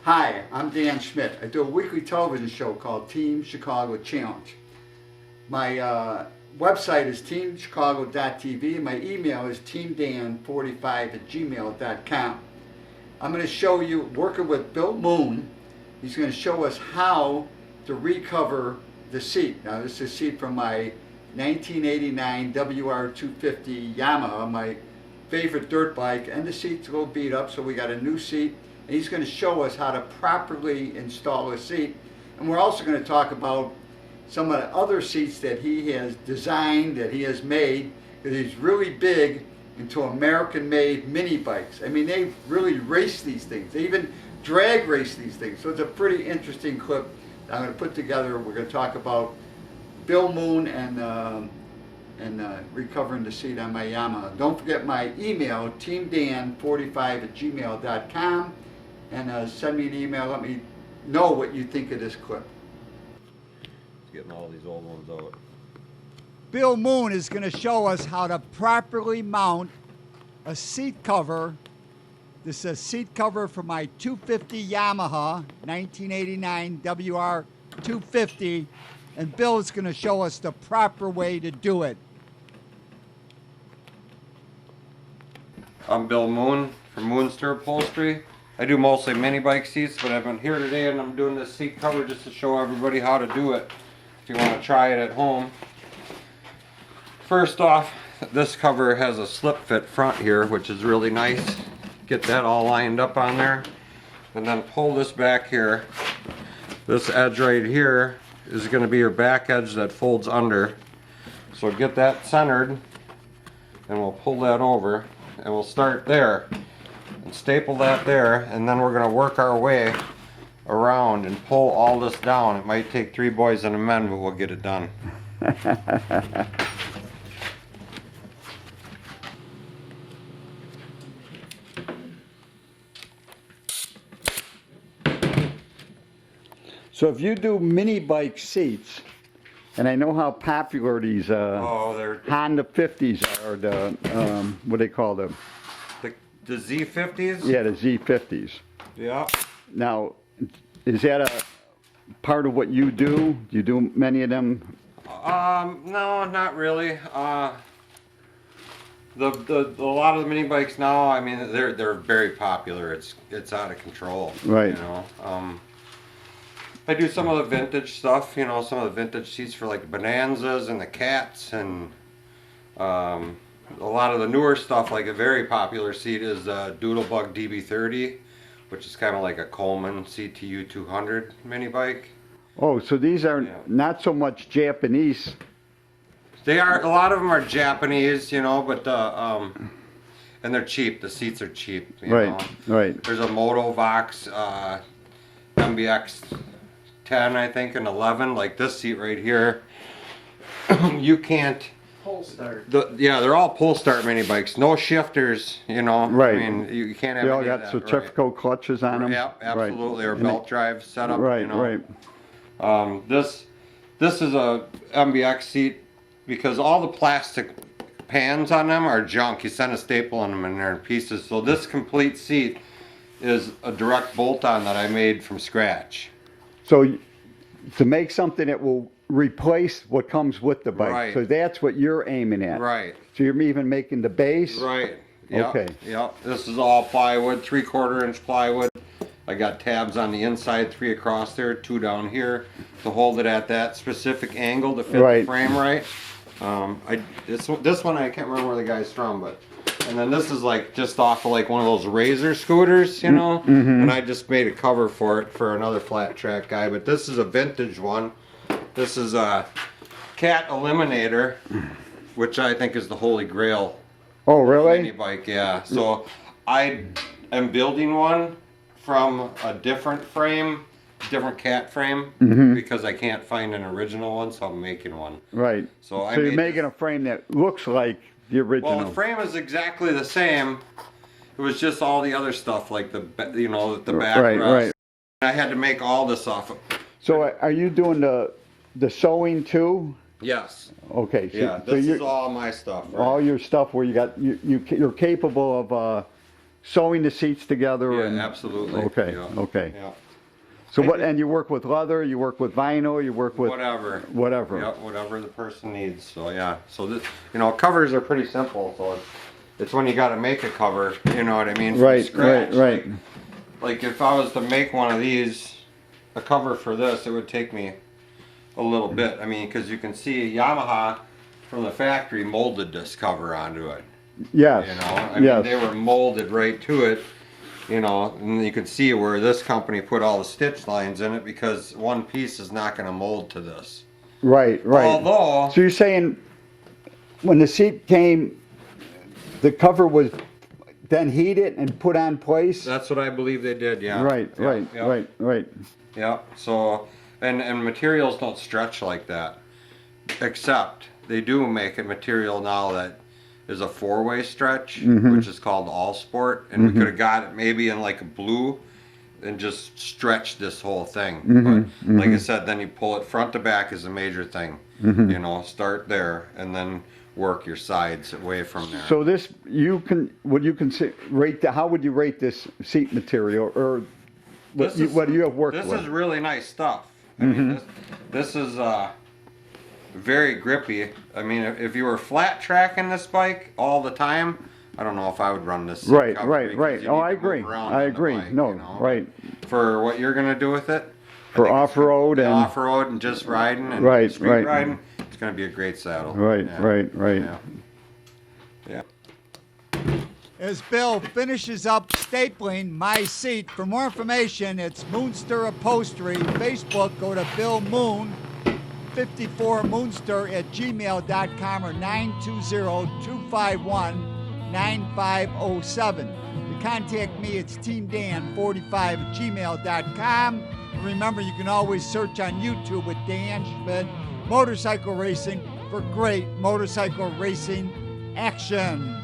Hi, I'm Dan Schmitt. I do a weekly television show called Team Chicago Challenge. My website is teamchicago.tv. My email is teamdan45@gmail.com. I'm going to show you, working with Bill Moon, he's going to show us how to recover the seat. Now this is a seat from my 1989 WR250 Yamaha, my favorite dirt bike, and the seat's a little beat up, so we got a new seat. And he's going to show us how to properly install a seat. And we're also going to talk about some of the other seats that he has designed, that he has made, because he's really big into American-made mini bikes. I mean, they really race these things. They even drag race these things. So it's a pretty interesting clip that I'm going to put together. We're going to talk about Bill Moon and recovering the seat on my Yamaha. Don't forget my email, teamdan45@gmail.com, and send me an email. Let me know what you think of this clip. Getting all these old ones out. Bill Moon is going to show us how to properly mount a seat cover. This is a seat cover for my 250 Yamaha, 1989 WR250, and Bill is going to show us the proper way to do it. I'm Bill Moon from Moonster Upholstery. I do mostly mini bike seats, but I've been here today and I'm doing this seat cover just to show everybody how to do it if you want to try it at home. First off, this cover has a slip fit front here, which is really nice. Get that all lined up on there, and then pull this back here. This edge right here is going to be your back edge that folds under. So get that centered, and we'll pull that over, and we'll start there and staple that there, and then we're going to work our way around and pull all this down. It might take 3 boys and a man, but we'll get it done. So if you do mini bike seats, and I know how popular these Honda 50s are, the what do they call them? The Z50s? Yeah, the Z50s. Yeah. Now, is that a part of what you do? Do you do many of them? No, not really. A lot of the mini bikes now, I mean, they're very popular. It's out of control. Right. You know. I do some of the vintage stuff. You know, some of the vintage seats for like Bonanzas and the Cats, and a lot of the newer stuff. Like a very popular seat is Doodlebug DB30, which is kind of like a Coleman CTU 200 mini bike. Oh, so these are not so much Japanese. They are, a lot of them are Japanese, you know, but and they're cheap. The seats are cheap. You know? Right. There's a Motovox Mbx 10, I think, and 11. Like this seat right here, you can't Pull start. They're all pull start mini bikes. No shifters, you know. Right. I mean, you can't have. They all any got of that, centrifugal clutches on them. Yeah, absolutely, or And belt drive setup. Right, you know? right. This is a MBX seat because all the plastic pans on them are junk. You send a staple on them and they're in pieces. So this complete seat is a direct bolt-on that I made from scratch. So to make something that will replace what comes with the bike. Right. So that's what you're aiming at. Right. So you're even making the base? Right. Yep. Okay. Yep. This is all plywood, 3/4 inch plywood. I got tabs on the inside, 3 across there, 2 down here to hold it at that specific angle to fit the frame right. This one I can't remember where the guy's from, but and then this is like just off of like one of those Razor scooters, you know. And I just made a cover for it for another flat track guy. But this is a vintage one. This is a Cat Eliminator, which I think is the holy grail. Oh, really? Mini bike, yeah. So I am building one from a different frame, different Cat frame, because I can't find an original one, so I'm making one. Right. So you're making a frame that looks like the original. Well, the frame is exactly the same. It was just all the other stuff, like the back rest. Right. I had to make all this off of. So are you doing the sewing too? Yes. Okay. So, Yeah, this is all my stuff. Right? All your stuff where you got you're capable of sewing the seats together. Yeah, and absolutely. Okay, Yeah. okay. Yeah. So what? And you work with leather, you work with vinyl, you work with Whatever. whatever. Yep, whatever the person needs. So yeah. So this, covers are pretty simple. So it's when you got to make a cover. You know what I mean? From Right, scratch. right. Like if I was to make one of these, a cover for this, it would take me a little bit. I mean, because you can see Yamaha from the factory molded this cover onto it. Yes. You know, I mean, they were molded right to it. You know, and you can see where this company put all the stitch lines in it because one piece is not going to mold to this. Right, right. Although, so you're saying when the seat came, the cover was then heated and put on place? that's what I believe they did. Yeah. Right, right, right. Yeah. So, and materials don't stretch like that, except they do make a material now that is a 4-way stretch, which is called All Sport, and we could have got it maybe in like a blue and just stretched this whole thing. But like I said, then you pull it front to back is a major thing. You know, start there and then work your sides away from there. So this, how would you rate this seat material, or what do you have worked with? This is really nice stuff. I mean, this is very grippy. I mean, if you were flat tracking this bike all the time, I don't know if I would run this. Right. Oh, I agree. Bike, No, you know? right. For what you're gonna do with it, For off-road and just riding and street riding, it's gonna be a great saddle. Right. Yeah. As Bill finishes up stapling my seat, for more information, it's Moonster Upholstery. Facebook, go to Bill Moon, 54 Moonster at gmail.com or 920-251-9507. To contact me, it's teamdan45 at gmail.com. And remember, you can always search on YouTube with Dan Schmitt Motorcycle Racing for great motorcycle racing action.